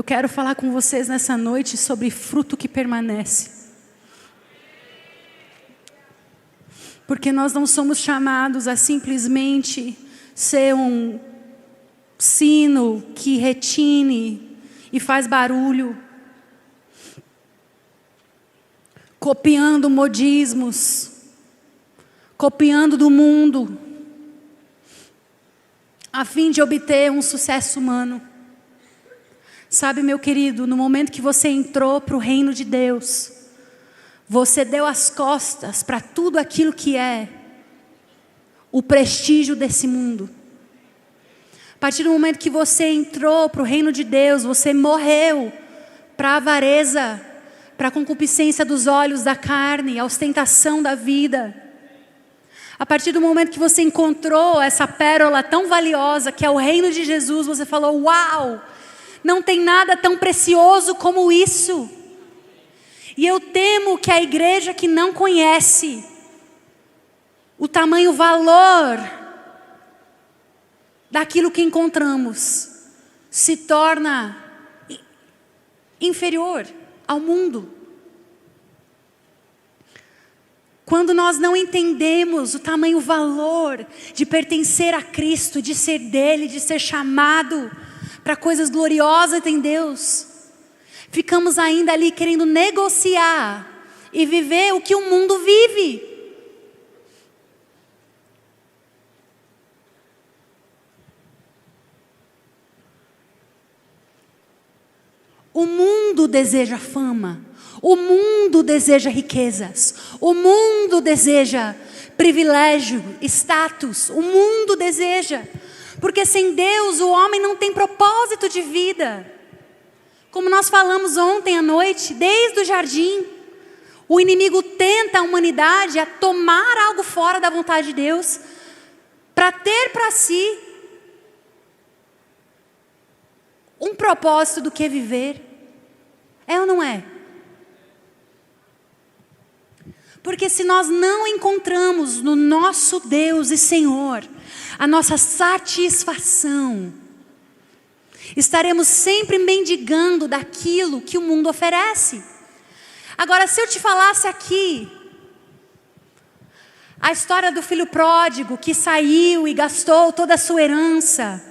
Eu quero falar com vocês nessa noite sobre fruto que permanece. Porque nós não somos chamados a simplesmente ser um sino que retine e faz barulho, copiando modismos, copiando do mundo, a fim de obter um sucesso humano. Sabe, meu querido, no momento que você entrou para o reino de Deus, você deu as costas para tudo aquilo que é o prestígio desse mundo. A partir do momento que você entrou para o reino de Deus, você morreu para a avareza, para a concupiscência dos olhos da carne, a ostentação da vida. A partir do momento que você encontrou essa pérola tão valiosa que é o reino de Jesus, você falou: uau, não tem nada tão precioso como isso. E eu temo que a igreja que não conhece o tamanho valor daquilo que encontramos se torna inferior ao mundo. Quando nós não entendemos o tamanho valor de pertencer a Cristo, de ser dele, de ser chamado para coisas gloriosas em Deus, ficamos ainda ali querendo negociar e viver o que o mundo vive. O mundo deseja fama, o mundo deseja riquezas, o mundo deseja privilégio, status, o mundo deseja, porque sem Deus o homem não tem propósito de vida. Como nós falamos ontem à noite, desde o jardim, o inimigo tenta a humanidade a tomar algo fora da vontade de Deus, para ter para si um propósito do que viver. É ou não é? Porque se nós não encontramos no nosso Deus e Senhor a nossa satisfação, estaremos sempre mendigando daquilo que o mundo oferece. Agora, se eu te falasse aqui a história do filho pródigo que saiu e gastou toda a sua herança,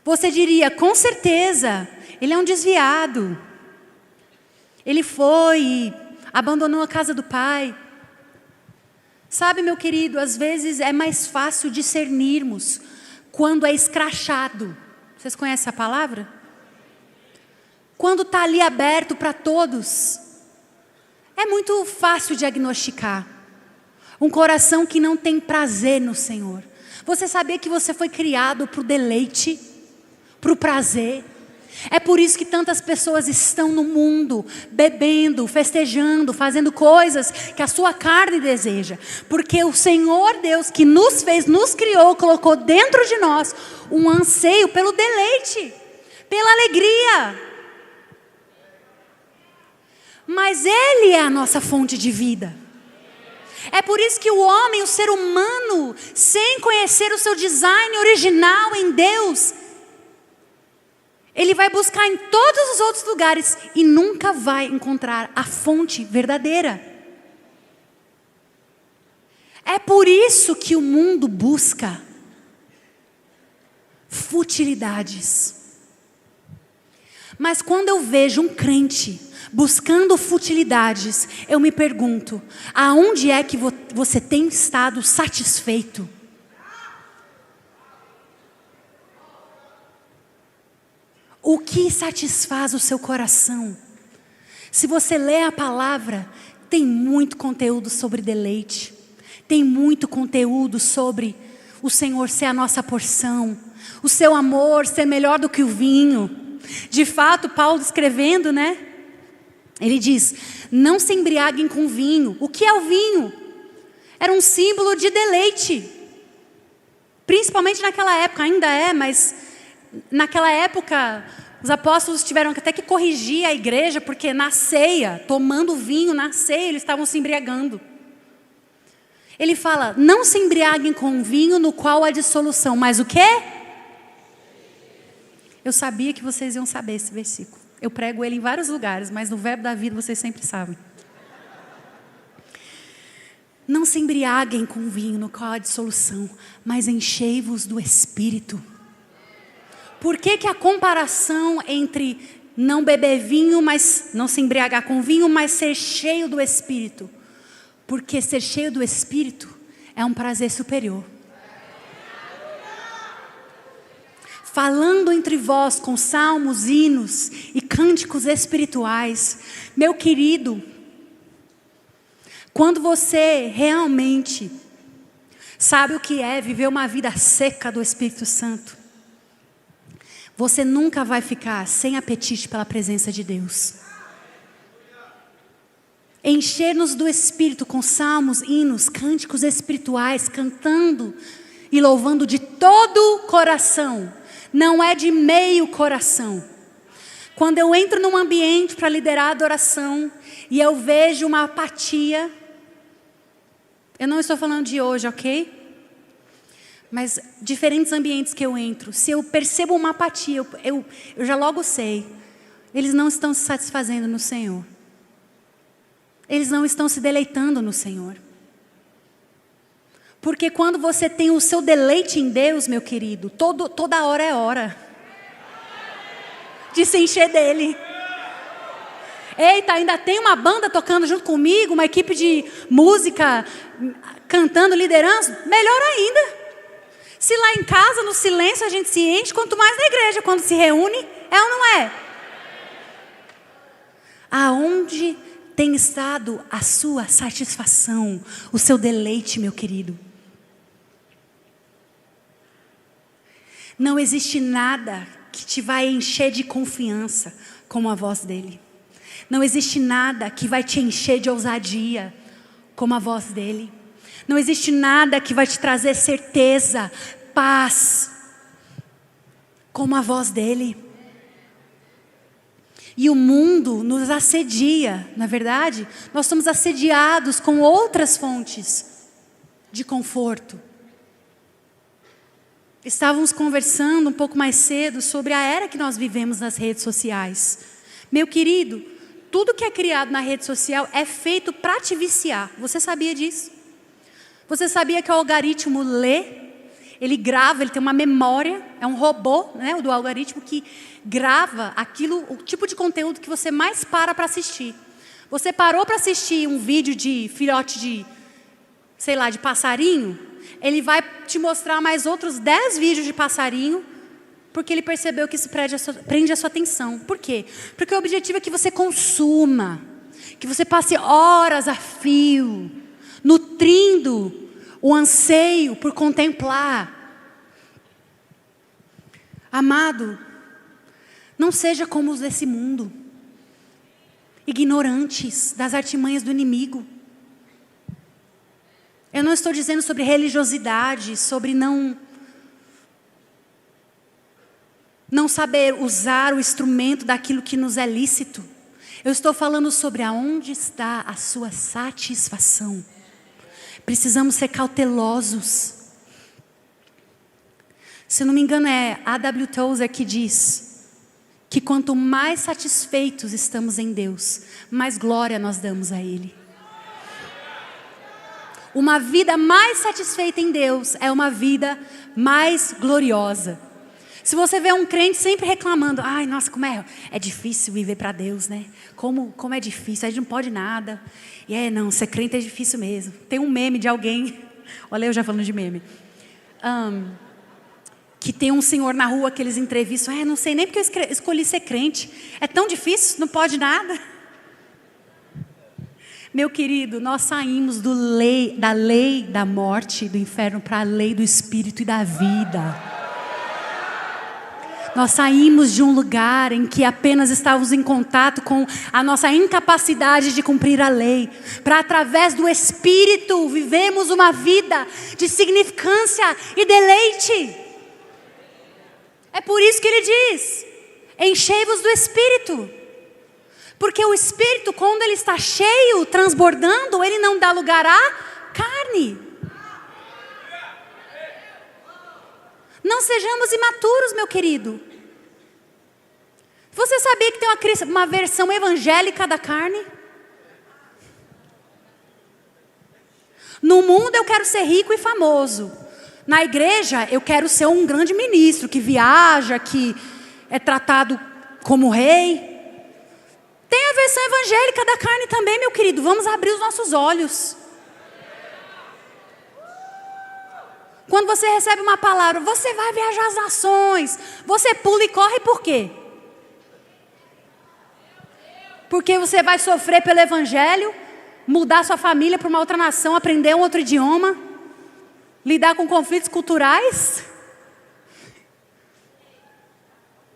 você diria: com certeza, ele é um desviado. Ele foi e abandonou a casa do pai. Sabe, meu querido, às vezes é mais fácil discernirmos quando é escrachado. Vocês conhecem essa palavra? Quando está ali aberto para todos, é muito fácil diagnosticar um coração que não tem prazer no Senhor. Você sabia que você foi criado para o deleite, para o prazer? É por isso que tantas pessoas estão no mundo, bebendo, festejando, fazendo coisas que a sua carne deseja. Porque o Senhor Deus que nos fez, nos criou, colocou dentro de nós um anseio pelo deleite, pela alegria. Mas Ele é a nossa fonte de vida. É por isso que o homem, o ser humano, sem conhecer o seu design original em Deus, ele vai buscar em todos os outros lugares e nunca vai encontrar a fonte verdadeira. É por isso que o mundo busca futilidades. Mas quando eu vejo um crente buscando futilidades, eu me pergunto: aonde é que você tem estado satisfeito? O que satisfaz o seu coração? Se você lê a palavra, tem muito conteúdo sobre deleite. Tem muito conteúdo sobre o Senhor ser a nossa porção. O seu amor ser melhor do que o vinho. De fato, Paulo escrevendo, né? Ele diz: não se embriaguem com vinho. O que é o vinho? Era um símbolo de deleite. Principalmente naquela época, ainda é, mas naquela época os apóstolos tiveram até que corrigir a igreja, porque na ceia, tomando vinho na ceia, eles estavam se embriagando. Ele fala: não se embriaguem com vinho no qual há dissolução, mas o quê? Eu sabia que vocês iam saber esse versículo. Eu prego ele em vários lugares, mas no Verbo da Vida vocês sempre sabem. Não se embriaguem com vinho no qual há dissolução, mas enchei-vos do Espírito. Por que a comparação entre não beber vinho, mas não se embriagar com vinho, mas ser cheio do Espírito? Porque ser cheio do Espírito é um prazer superior. Falando entre vós com salmos, hinos e cânticos espirituais. Meu querido, quando você realmente sabe o que é viver uma vida seca do Espírito Santo, você nunca vai ficar sem apetite pela presença de Deus. Encher-nos do Espírito com salmos, hinos, cânticos espirituais, cantando e louvando de todo o coração. Não é de meio coração. Quando eu entro num ambiente para liderar a adoração e eu vejo uma apatia, eu não estou falando de hoje, ok? Mas diferentes ambientes que eu entro, se eu percebo uma apatia, eu já logo sei, eles não estão se satisfazendo no Senhor. Eles não estão se deleitando no Senhor. Porque quando você tem o seu deleite em Deus, meu querido, toda hora é hora de se encher dele. Eita, ainda tem uma banda tocando junto comigo, uma equipe de música cantando, liderando, melhor ainda. Se lá em casa, no silêncio, a gente se enche, quanto mais na igreja, quando se reúne, é ou não é? Aonde tem estado a sua satisfação, o seu deleite, meu querido? Não existe nada que te vai encher de confiança como a voz dele. Não existe nada que vai te encher de ousadia como a voz dele. Não existe nada que vai te trazer certeza, paz, como a voz dele. E o mundo nos assedia, na verdade, nós somos assediados com outras fontes de conforto. Estávamos conversando um pouco mais cedo sobre a era que nós vivemos nas redes sociais. Meu querido, tudo que é criado na rede social é feito para te viciar. Você sabia disso? Você sabia que o algoritmo lê, ele grava, ele tem uma memória, é um robô, né, do algoritmo que grava aquilo, o tipo de conteúdo que você mais para assistir. Você parou para assistir um vídeo de filhote de, sei lá, de passarinho, ele vai te mostrar mais outros 10 vídeos de passarinho, porque ele percebeu que isso prende a sua atenção. Por quê? Porque o objetivo é que você consuma, que você passe horas a fio, nutrindo o anseio por contemplar. Amado, não seja como os desse mundo, ignorantes das artimanhas do inimigo. Eu não estou dizendo sobre religiosidade, sobre não saber usar o instrumento daquilo que nos é lícito. Eu estou falando sobre aonde está a sua satisfação. Precisamos ser cautelosos. Se não me engano é A.W. Tozer que diz que quanto mais satisfeitos estamos em Deus, mais glória nós damos a Ele. Uma vida mais satisfeita em Deus é uma vida mais gloriosa. Se você vê um crente sempre reclamando, ai, nossa, como é difícil viver para Deus, né? Como é difícil, a gente não pode nada. E não, ser crente é difícil mesmo. Tem um meme de alguém, olha eu já falando de meme, que tem um senhor na rua que eles entrevistam, não sei nem porque eu escolhi ser crente, é tão difícil, não pode nada. Meu querido, nós saímos da lei da morte, do inferno, para a lei do Espírito e da vida. Nós saímos de um lugar em que apenas estávamos em contato com a nossa incapacidade de cumprir a lei, para através do Espírito vivemos uma vida de significância e deleite. É por isso que ele diz, enchei-vos do Espírito. Porque o Espírito, quando ele está cheio, transbordando, ele não dá lugar à carne. Não sejamos imaturos, meu querido. Você sabia que tem uma versão evangélica da carne? No mundo eu quero ser rico e famoso. Na igreja eu quero ser um grande ministro, que viaja, que é tratado como rei. Tem a versão evangélica da carne também, meu querido. Vamos abrir os nossos olhos. Quando você recebe uma palavra, você vai viajar às nações. Você pula e corre por quê? Porque você vai sofrer pelo evangelho, mudar sua família para uma outra nação, aprender um outro idioma, lidar com conflitos culturais,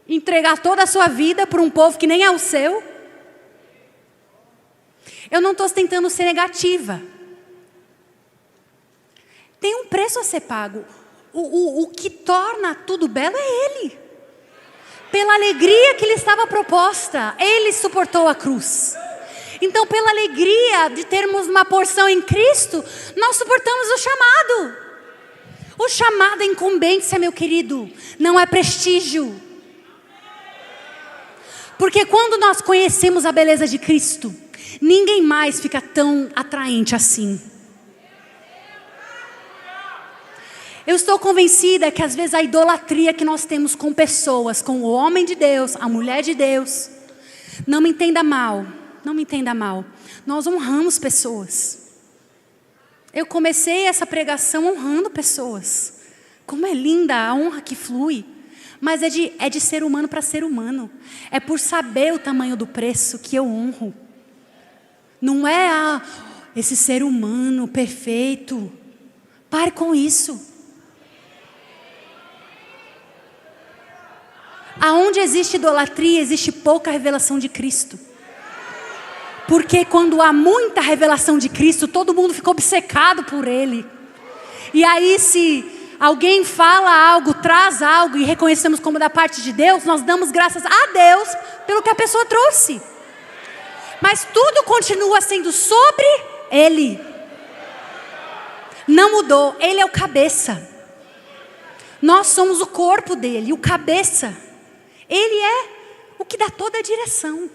entregar toda a sua vida para um povo que nem é o seu. Eu não estou tentando ser negativa. Tem um preço a ser pago. O que torna tudo belo é Ele. Pela alegria que lhe estava proposta, Ele suportou a cruz. Então, pela alegria de termos uma porção em Cristo, nós suportamos o chamado. O chamado é incumbência, meu querido, não é prestígio. Porque quando nós conhecemos a beleza de Cristo, ninguém mais fica tão atraente assim. Eu estou convencida que às vezes a idolatria que nós temos com pessoas, com o homem de Deus, a mulher de Deus, não me entenda mal, não me entenda mal, nós honramos pessoas. Eu comecei essa pregação honrando pessoas. Como é linda a honra que flui. Mas é de ser humano para ser humano. É por saber o tamanho do preço que eu honro. Não é esse ser humano perfeito. Pare com isso. Aonde existe idolatria, existe pouca revelação de Cristo. Porque quando há muita revelação de Cristo, todo mundo fica obcecado por Ele. E aí se alguém fala algo, traz algo e reconhecemos como da parte de Deus, nós damos graças a Deus pelo que a pessoa trouxe. Mas tudo continua sendo sobre Ele. Não mudou, Ele é o cabeça. Nós somos o corpo dele, o cabeça. Ele é o que dá toda a direção.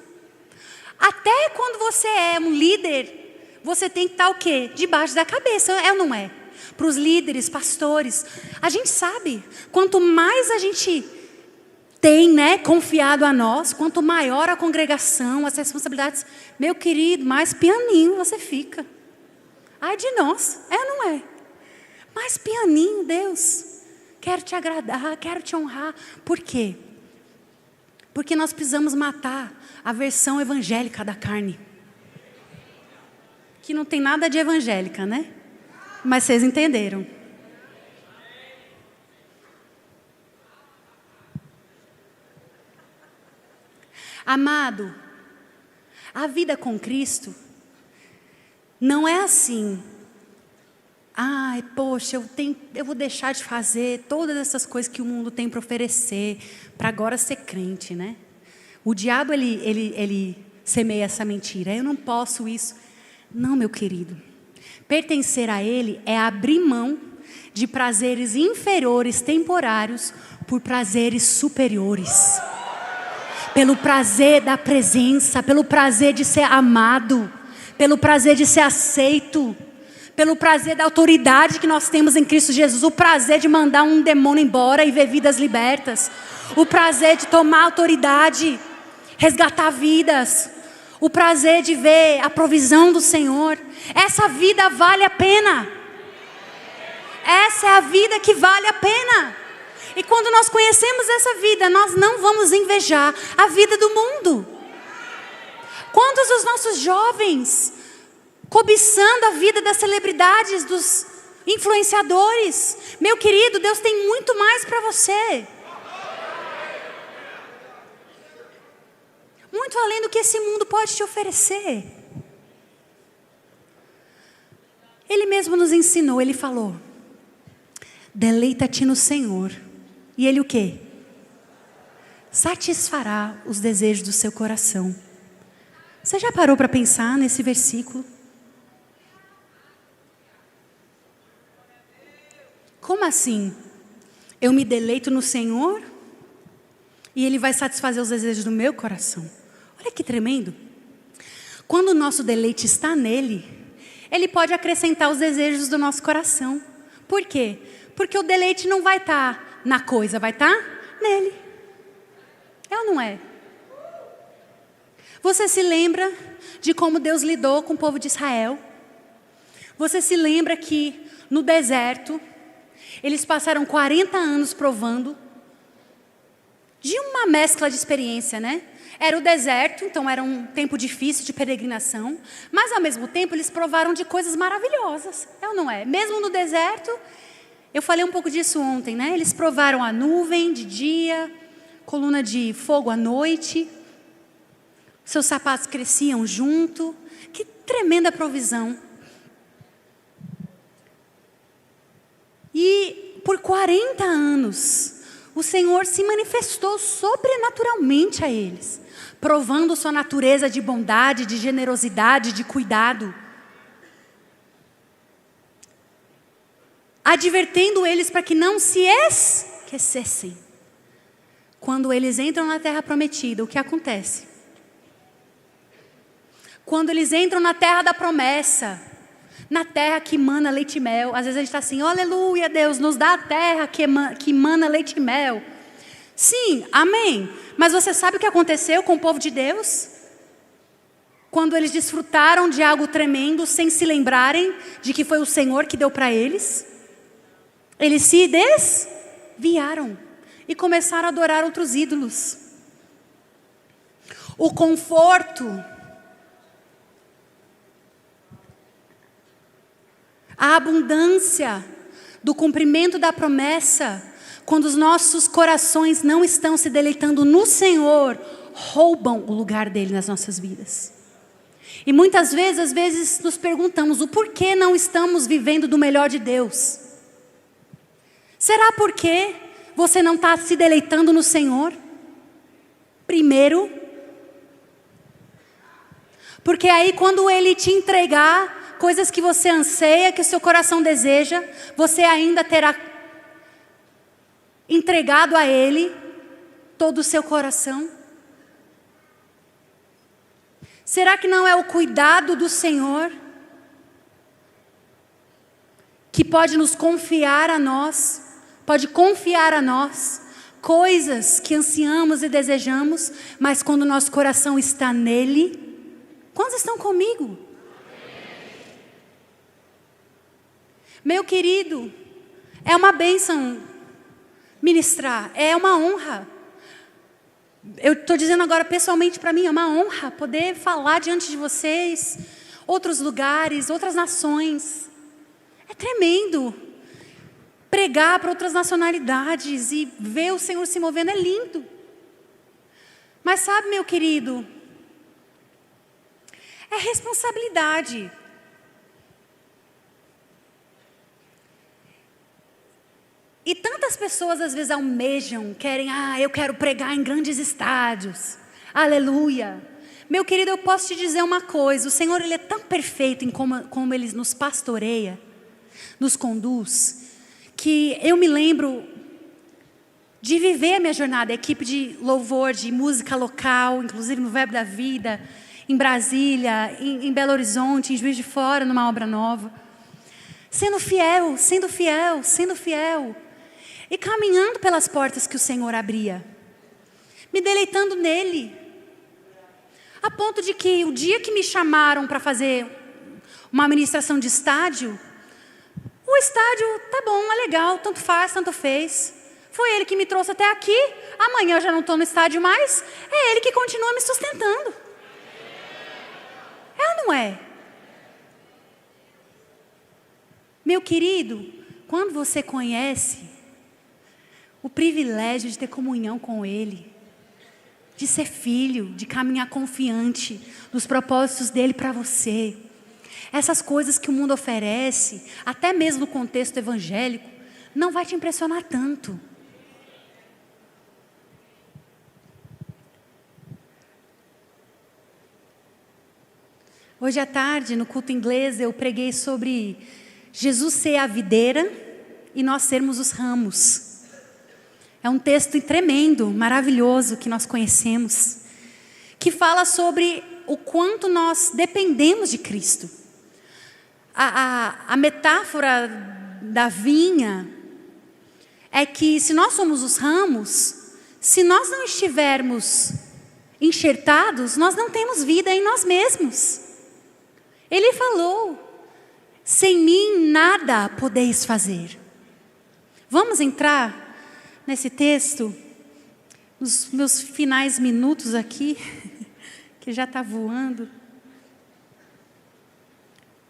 Até quando você é um líder, você tem que estar o quê? Debaixo da cabeça, é ou não é? Para os líderes, pastores, a gente sabe, quanto mais a gente tem, né, confiado a nós, quanto maior a congregação, as responsabilidades, meu querido, mais pianinho você fica. Ai de nós, é ou não é? Mais pianinho, Deus, quero te agradar, quero te honrar. Por quê? Porque nós precisamos matar a versão evangélica da carne. Que não tem nada de evangélica, né? Mas vocês entenderam. Amado, a vida com Cristo não é assim. Ai, poxa, eu vou deixar de fazer todas essas coisas que o mundo tem para oferecer, para agora ser crente, né? O diabo, ele semeia essa mentira. Eu não posso isso. Não, meu querido. Pertencer a Ele é abrir mão de prazeres inferiores, temporários, por prazeres superiores. Pelo prazer da presença, pelo prazer de ser amado, pelo prazer de ser aceito, pelo prazer da autoridade que nós temos em Cristo Jesus, o prazer de mandar um demônio embora e ver vidas libertas, o prazer de tomar autoridade, resgatar vidas, o prazer de ver a provisão do Senhor. Essa vida vale a pena. Essa é a vida que vale a pena. E quando nós conhecemos essa vida, nós não vamos invejar a vida do mundo. Quantos dos nossos jovens cobiçando a vida das celebridades, dos influenciadores? Meu querido, Deus tem muito mais para você. Muito além do que esse mundo pode te oferecer. Ele mesmo nos ensinou, Ele falou: deleita-te no Senhor. E Ele o quê? Satisfará os desejos do seu coração. Você já parou para pensar nesse versículo? Como assim? Eu me deleito no Senhor E Ele vai satisfazer os desejos do meu coração. Olha que tremendo. Quando o nosso deleite está nele, Ele pode acrescentar os desejos do nosso coração. Por quê? Porque o deleite não vai estar na coisa, vai estar nele. É ou não é? Você se lembra de como Deus lidou com o povo de Israel? Você se lembra que no deserto, eles passaram 40 anos provando de uma mescla de experiência, né? Era o deserto, então era um tempo difícil de peregrinação, mas ao mesmo tempo eles provaram de coisas maravilhosas, é ou não é? Mesmo no deserto, eu falei um pouco disso ontem, né? Eles provaram a nuvem de dia, coluna de fogo à noite, seus sapatos cresciam junto, que tremenda provisão. E por 40 anos, o Senhor se manifestou sobrenaturalmente a eles, provando sua natureza de bondade, de generosidade, de cuidado, advertendo eles para que não se esquecessem. Quando eles entram na terra prometida, o que acontece? Quando eles entram na terra da promessa, na terra que mana leite e mel, às vezes a gente está assim, oh, aleluia, Deus, nos dá a terra que mana leite e mel. Sim, amém. Mas você sabe o que aconteceu com o povo de Deus? Quando eles desfrutaram de algo tremendo, sem se lembrarem de que foi o Senhor que deu para eles, eles se desviaram e começaram a adorar outros ídolos. O conforto, a abundância do cumprimento da promessa, quando os nossos corações não estão se deleitando no Senhor, roubam o lugar dele nas nossas vidas. E muitas vezes, às vezes nos perguntamos o porquê não estamos vivendo do melhor de Deus. Será porque você não está se deleitando no Senhor? Primeiro, porque aí quando Ele te entregar coisas que você anseia, que o seu coração deseja, você ainda terá entregado a Ele todo o seu coração? Será que não é o cuidado do Senhor que pode nos confiar a nós, pode confiar a nós coisas que ansiamos e desejamos, mas quando o nosso coração está nele? Quantos estão comigo? Meu querido, é uma bênção ministrar, é uma honra. Eu estou dizendo agora pessoalmente para mim, é uma honra poder falar diante de vocês, outros lugares, outras nações. É tremendo. Pregar para outras nacionalidades e ver o Senhor se movendo é lindo. Mas sabe, meu querido, é responsabilidade. E tantas pessoas às vezes almejam, querem, eu quero pregar em grandes estádios, aleluia. Meu querido, eu posso te dizer uma coisa, o Senhor Ele é tão perfeito em como Ele nos pastoreia, nos conduz, que eu me lembro de viver a minha jornada, a equipe de louvor, de música local, inclusive no Verbo da Vida, em Brasília, em Belo Horizonte, em Juiz de Fora, numa obra nova, sendo fiel, sendo fiel, sendo fiel, e caminhando pelas portas que o Senhor abria, me deleitando nele, a ponto de que o dia que me chamaram para fazer uma ministração de estádio, o estádio, tá bom, é legal, tanto faz, tanto fez, foi ele que me trouxe até aqui, amanhã eu já não estou no estádio mais, é ele que continua me sustentando, é ou não é? Meu querido, quando você conhece o privilégio de ter comunhão com Ele, de ser filho, de caminhar confiante nos propósitos dEle para você, essas coisas que o mundo oferece, até mesmo no contexto evangélico, não vai te impressionar tanto. Hoje à tarde, no culto inglês, eu preguei sobre Jesus ser a videira e nós sermos os ramos. É um texto tremendo, maravilhoso, que nós conhecemos, que fala sobre o quanto nós dependemos de Cristo. A metáfora da vinha é que se nós somos os ramos, se nós não estivermos enxertados, nós não temos vida em nós mesmos. Ele falou: sem mim nada podeis fazer. Vamos entrar nesse texto, nos meus finais minutos aqui, que já está voando.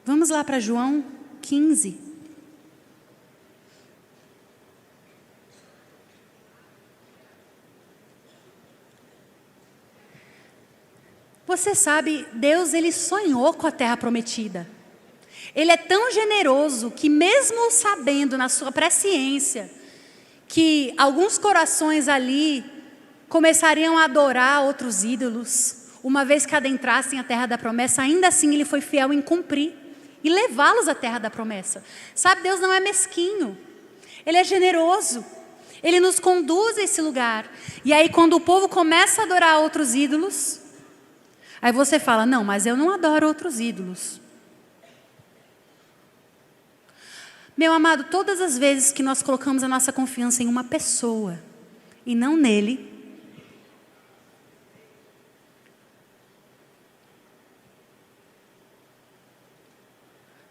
Vamos lá para João 15. Você sabe, Deus, Ele sonhou com a terra prometida. Ele é tão generoso que mesmo sabendo na sua presciência que alguns corações ali começariam a adorar outros ídolos, uma vez que adentrassem a terra da promessa, ainda assim Ele foi fiel em cumprir e levá-los à terra da promessa. Sabe, Deus não é mesquinho. Ele é generoso. Ele nos conduz a esse lugar. E aí quando o povo começa a adorar outros ídolos, aí você fala: não, mas eu não adoro outros ídolos. Meu amado, todas as vezes que nós colocamos a nossa confiança em uma pessoa e não nele,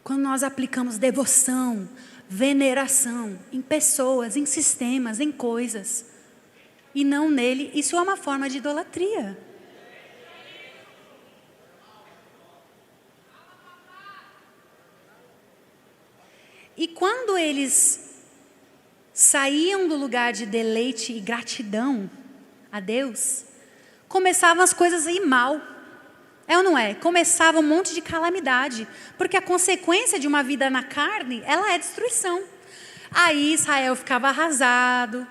quando nós aplicamos devoção, veneração em pessoas, em sistemas, em coisas, e não nele, isso é uma forma de idolatria. E quando eles saíam do lugar de deleite e gratidão a Deus, começavam as coisas a ir mal. É ou não é? Começava um monte de calamidade, porque a consequência de uma vida na carne, ela é destruição. Aí Israel ficava arrasado,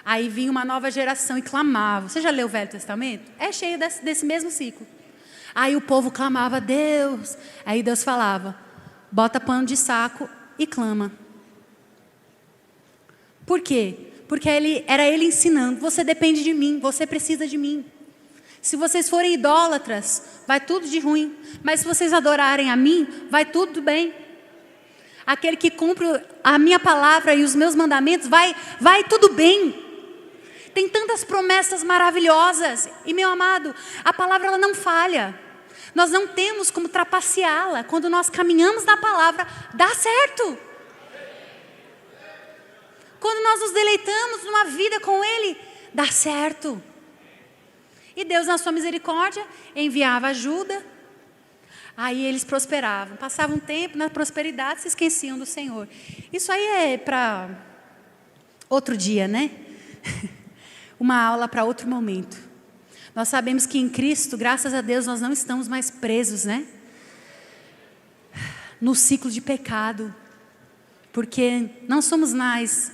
aí vinha uma nova geração e clamava. Você já leu o Velho Testamento? É cheio desse mesmo ciclo. Aí o povo clamava a Deus, aí Deus falava: bota pano de saco e clama. Por quê? Porque era ele ensinando: você depende de mim, você precisa de mim. Se vocês forem idólatras, vai tudo de ruim. Mas se vocês adorarem a mim, vai tudo bem. Aquele que cumpre a minha palavra e os meus mandamentos, vai tudo bem. Tem tantas promessas maravilhosas. E meu amado, a palavra ela não falha. Nós não temos como trapaceá-la. Quando nós caminhamos na palavra, dá certo. Quando nós nos deleitamos numa vida com Ele, dá certo. E Deus, na sua misericórdia, enviava ajuda. Aí eles prosperavam. Passavam um tempo na prosperidade, se esqueciam do Senhor. Isso aí é para outro dia, né? Uma aula para outro momento. Nós sabemos que em Cristo, graças a Deus, nós não estamos mais presos, né? No ciclo de pecado. Porque não somos mais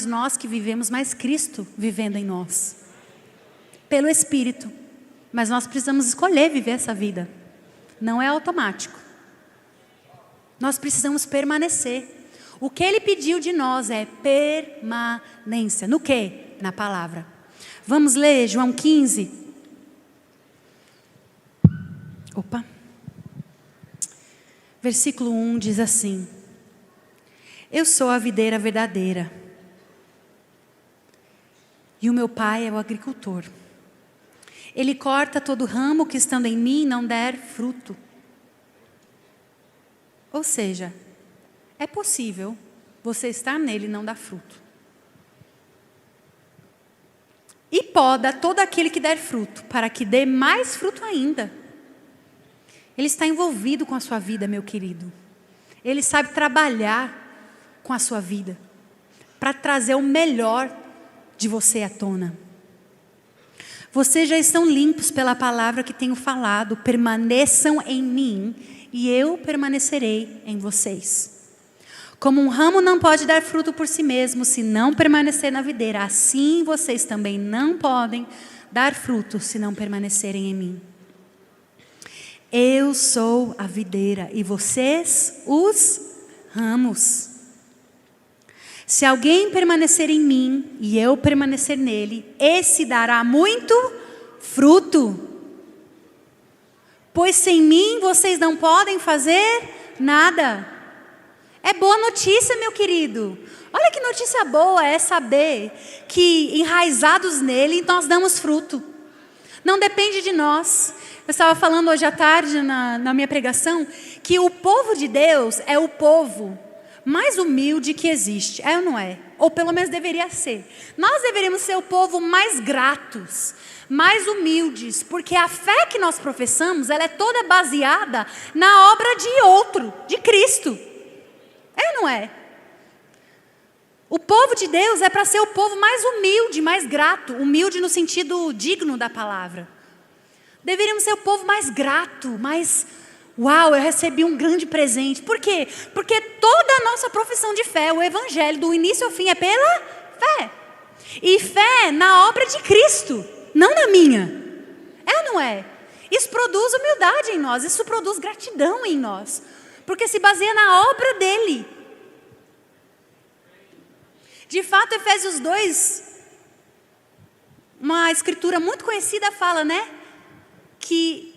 nós que vivemos, mas Cristo vivendo em nós. Pelo Espírito. Mas nós precisamos escolher viver essa vida. Não é automático. Nós precisamos permanecer. O que Ele pediu de nós é permanência. No quê? Na palavra. Vamos ler João 15. Versículo 1 diz assim: eu sou a videira verdadeira. E o meu pai é o agricultor. Ele corta todo ramo que estando em mim não der fruto. Ou seja, é possível você estar nele e não dar fruto. E poda todo aquele que der fruto, para que dê mais fruto ainda. Ele está envolvido com a sua vida, meu querido. Ele sabe trabalhar com a sua vida, para trazer o melhor de você à tona. Vocês já estão limpos pela palavra que tenho falado. Permaneçam em mim e eu permanecerei em vocês. Como um ramo não pode dar fruto por si mesmo se não permanecer na videira, assim vocês também não podem dar fruto se não permanecerem em mim. Eu sou a videira e vocês os ramos. Se alguém permanecer em mim e eu permanecer nele, esse dará muito fruto. Pois sem mim vocês não podem fazer nada. É boa notícia, meu querido. Olha que notícia boa é saber que enraizados nele nós damos fruto. Não depende de nós. Eu estava falando hoje à tarde na minha pregação que o povo de Deus é o povo mais humilde que existe. É ou não é? Ou pelo menos deveria ser. Nós deveríamos ser o povo mais gratos, mais humildes, porque a fé que nós professamos, ela é toda baseada na obra de outro, de Cristo. É ou não é? O povo de Deus é para ser o povo mais humilde, mais grato. Humilde no sentido digno da palavra. Deveríamos ser o povo mais grato, mais... Uau, eu recebi um grande presente. Por quê? Porque toda a nossa profissão de fé, o evangelho, do início ao fim, é pela fé. E fé na obra de Cristo, não na minha. É ou não é? Isso produz humildade em nós, isso produz gratidão em nós. Porque se baseia na obra dele. De fato, Efésios 2, uma escritura muito conhecida fala, né? Que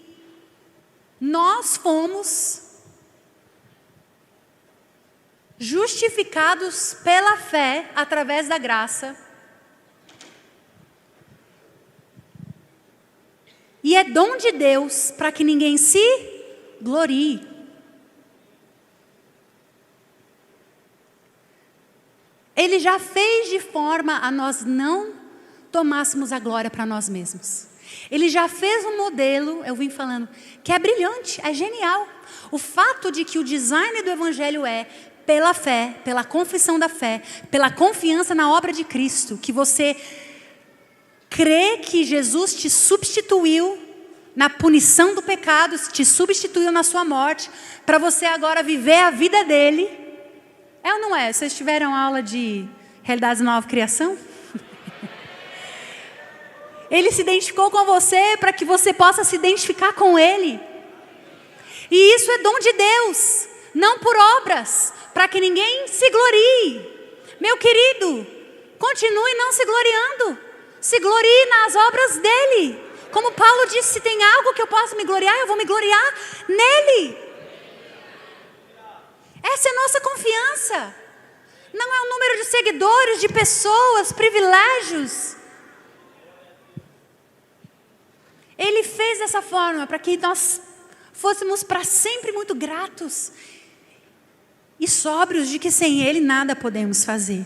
nós fomos justificados pela fé através da graça. E é dom de Deus para que ninguém se glorie. Ele já fez de forma a nós não tomássemos a glória para nós mesmos. Ele já fez um modelo, eu vim falando, que é brilhante, é genial. O fato de que o design do evangelho é pela fé, pela confissão da fé, pela confiança na obra de Cristo, que você crê que Jesus te substituiu na punição do pecado, te substituiu na sua morte, para você agora viver a vida dele. É ou não é? Vocês tiveram aula de realidades de nova criação? Ele se identificou com você para que você possa se identificar com ele. E isso é dom de Deus, não por obras, para que ninguém se glorie. Meu querido, continue não se gloriando. Se glorie nas obras dele. Como Paulo disse, se tem algo que eu possa me gloriar, eu vou me gloriar nele. Essa é a nossa confiança. Não é o número de seguidores, de pessoas, privilégios. Ele fez dessa forma para que nós fôssemos para sempre muito gratos e sóbrios de que sem Ele nada podemos fazer.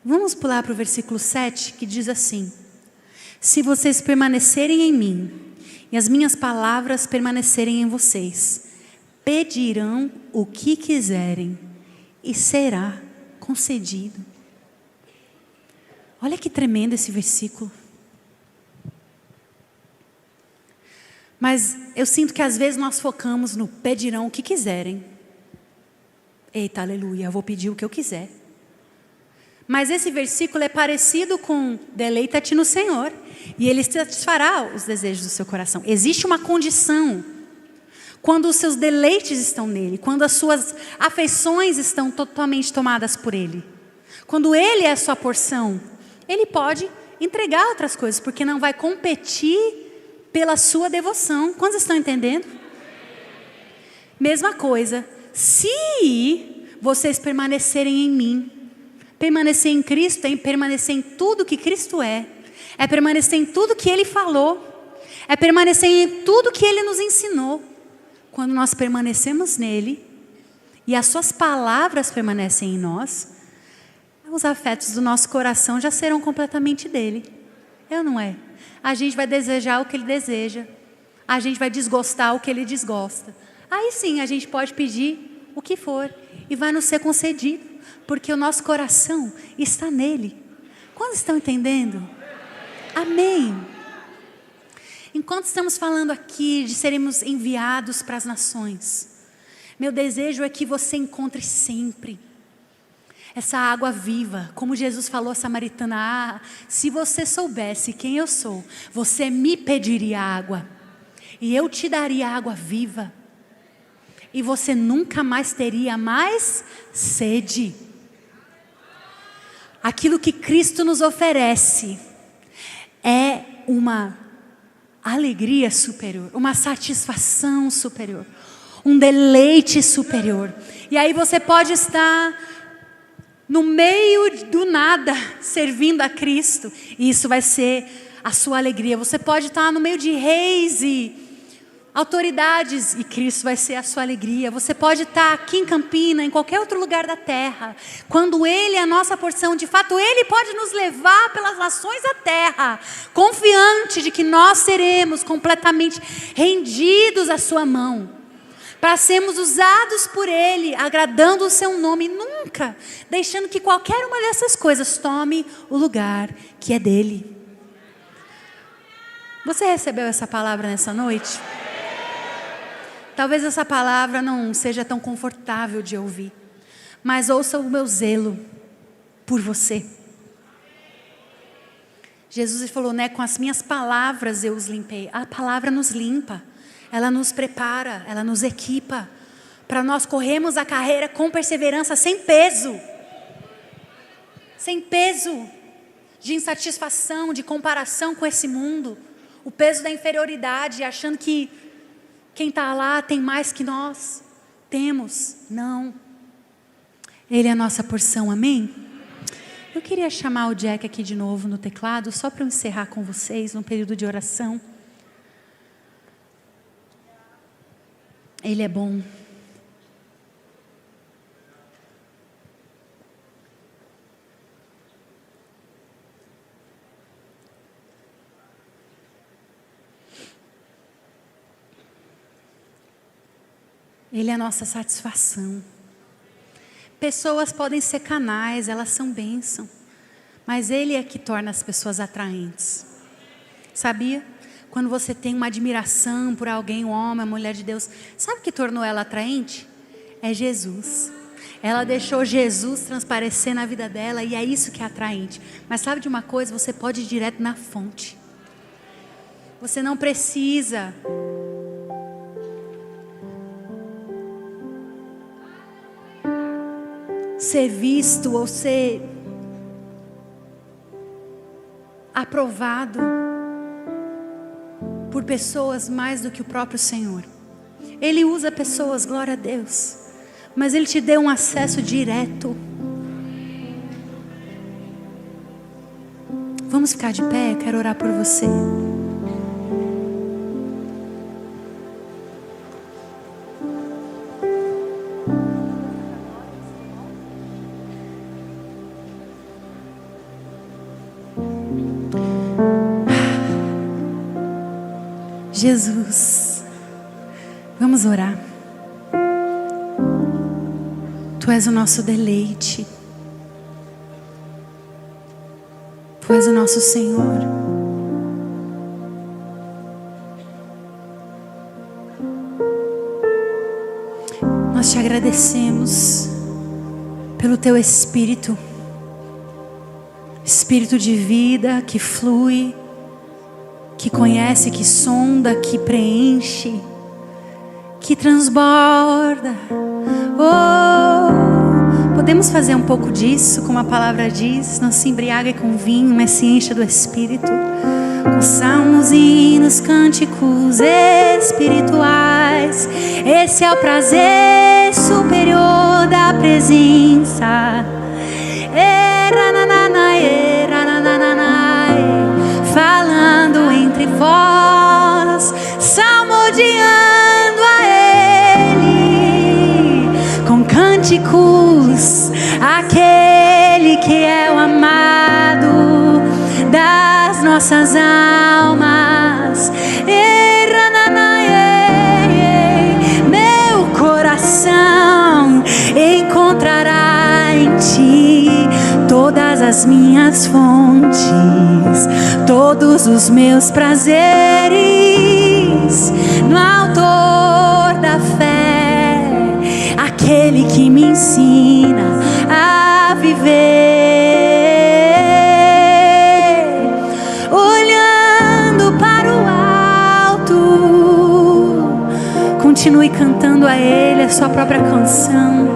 Vamos pular para o versículo 7, que diz assim: se vocês permanecerem em mim e as minhas palavras permanecerem em vocês, pedirão o que quiserem e será concedido. Olha que tremendo esse versículo. Mas eu sinto que às vezes nós focamos no pedirão o que quiserem. Eita, aleluia, eu vou pedir o que eu quiser. Mas esse versículo é parecido com deleita-te no Senhor e Ele satisfará os desejos do seu coração. Existe uma condição. Quando os seus deleites estão nele, quando as suas afeições estão totalmente tomadas por Ele. Quando Ele é a sua porção, Ele pode entregar outras coisas, porque não vai competir pela sua devoção. Quantos estão entendendo? Mesma coisa, se vocês permanecerem em mim, permanecer em Cristo é permanecer em tudo que Cristo é permanecer em tudo que Ele falou, é permanecer em tudo que Ele nos ensinou. Quando nós permanecemos nele e as suas palavras permanecem em nós, os afetos do nosso coração já serão completamente dele. É ou não é? A gente vai desejar o que Ele deseja, a gente vai desgostar o que Ele desgosta. Aí sim a gente pode pedir o que for e vai nos ser concedido, porque o nosso coração está nele. Quantos estão entendendo? Amém. Enquanto estamos falando aqui de seremos enviados para as nações, meu desejo é que você encontre sempre essa água viva, como Jesus falou à samaritana: se você soubesse quem eu sou, você me pediria água e eu te daria água viva, e você nunca mais teria mais sede. Aquilo que Cristo nos oferece é uma alegria superior, uma satisfação superior, um deleite superior. E aí você pode estar no meio do nada, servindo a Cristo, e isso vai ser a sua alegria. Você pode estar no meio de reis e autoridades, e Cristo vai ser a sua alegria. Você pode estar aqui em Campina, em qualquer outro lugar da terra. Quando Ele é a nossa porção, de fato Ele pode nos levar pelas nações da terra, confiante de que nós seremos completamente rendidos à sua mão, para sermos usados por Ele, agradando o seu nome, nunca deixando que qualquer uma dessas coisas tome o lugar que é dele. Você recebeu essa palavra nessa noite? Talvez essa palavra não seja tão confortável de ouvir, mas ouça o meu zelo por você. Jesus falou, né, com as minhas palavras eu os limpei. A palavra nos limpa, ela nos prepara, ela nos equipa, para nós corrermos a carreira com perseverança, sem peso de insatisfação, de comparação com esse mundo, o peso da inferioridade, achando que quem está lá tem mais que nós temos. Não. Ele é a nossa porção, amém? Eu queria chamar o Jack aqui de novo no teclado, só para eu encerrar com vocês num período de oração. Ele é bom. Ele é a nossa satisfação. Pessoas podem ser canais, elas são bênção, mas Ele é que torna as pessoas atraentes. Sabia? Quando você tem uma admiração por alguém, um homem, uma mulher de Deus, sabe o que tornou ela atraente? É Jesus. Ela deixou Jesus transparecer na vida dela, e é isso que é atraente. Mas sabe de uma coisa? Você pode ir direto na fonte. Você não precisa ser visto ou ser aprovado por pessoas mais do que o próprio Senhor. Ele usa pessoas, glória a Deus, mas Ele te deu um acesso direto. Vamos ficar de pé, quero orar por você. Jesus, vamos orar. Tu és o nosso deleite, Tu és o nosso Senhor. Nós te agradecemos pelo Teu Espírito, Espírito de vida que flui, que conhece, que sonda, que preenche, que transborda. Oh, podemos fazer um pouco disso, como a palavra diz, não se embriague com vinho, mas se encha do Espírito, com salmos, hinos, cânticos espirituais. Esse é o prazer superior da presença. Falando entre vós, salmodiando a Ele com cânticos, aquele que é o amado das nossas almas. Meu coração encontrará em Ti todas as minhas fontes, todos os meus prazeres, no autor da fé, aquele que me ensina a viver, olhando para o alto, Continue cantando a Ele a sua própria canção.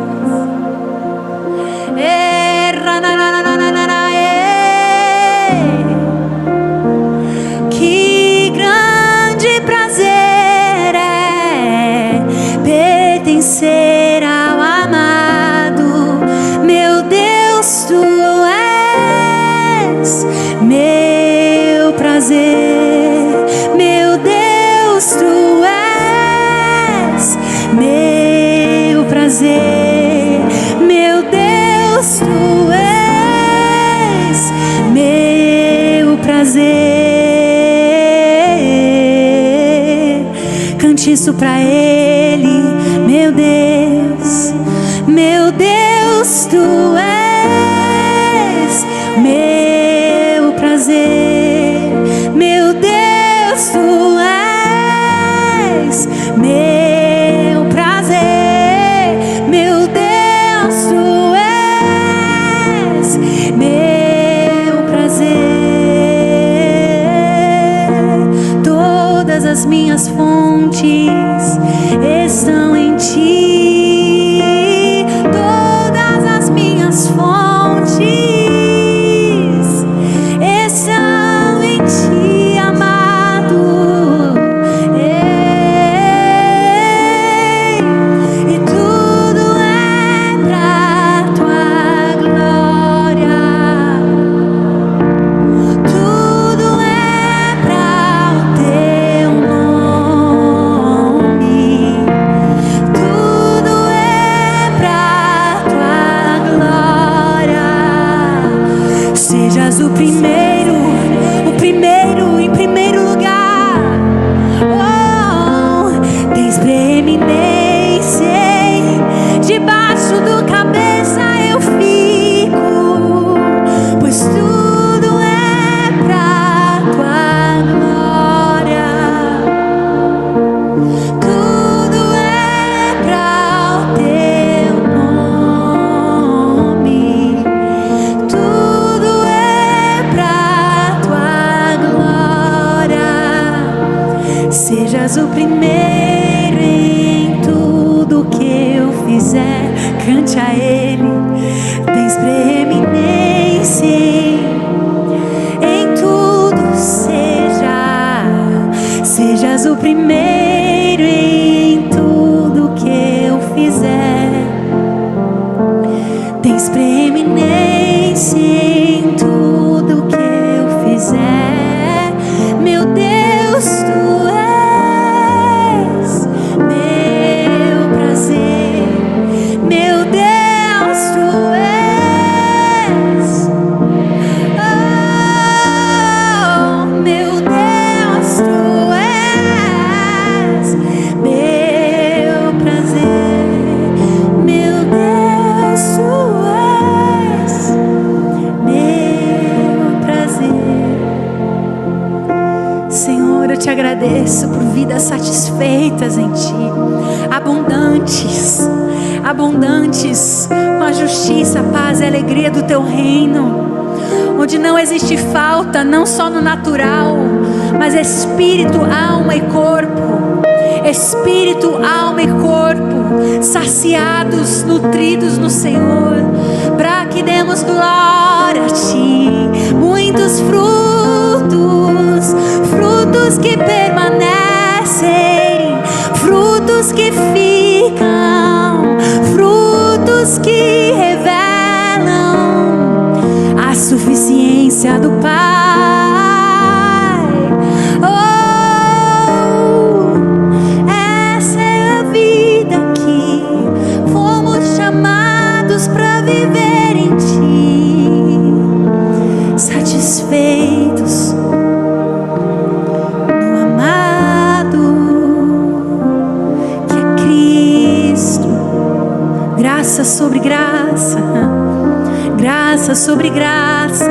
Que grande prazer é pertencer ao amado. Meu Deus, tu és meu prazer. Meu Deus, tu és meu prazer. Meu Deus, tu és meu prazer. Cante isso pra Ele. Meu Deus, tu és meu prazer. Meu Deus, tu és meu prazer. Meu Deus, tu és meu prazer. Todas as minhas fontes estão em Ti. Todas as minhas fontes estão em Ti, amado. E tudo é pra Tua glória. Tudo é pra o Teu nome. Tudo é pra Tua glória. Sejas o primeiro em primeiro lugar. Oh, tens preeminência. Debaixo do cabeça eu fico, pois tudo é pra Tua glória. Tudo é pra o Teu nome. Tudo é pra Tua glória. Sejas o primeiro em tudo que eu fizer. Cante a Ele. Tens preeminência em tudo. Sejas o primeiro em tudo que eu fizer. Tens preeminência em tudo que eu fizer. Meu Deus, tu és meu prazer. Meu Deus, tu és. Oh, meu Deus, tu és meu prazer. Meu Deus, tu és meu prazer. Senhor, eu te agradeço por vidas satisfeitas em Ti, abundantes, abundantes com a justiça, a paz e a alegria do Teu reino, onde não existe falta, não só no natural, mas espírito, alma e corpo. Espírito, alma e corpo, saciados, nutridos no Senhor, para que demos glória a Ti. Muitos frutos, frutos que permanecem, frutos que ficam, frutos que revelam a suficiência do Pai. Essa é a vida que fomos chamados para viver em Ti, satisfeitos no amado que é Cristo. Graça sobre graça, graça sobre graça.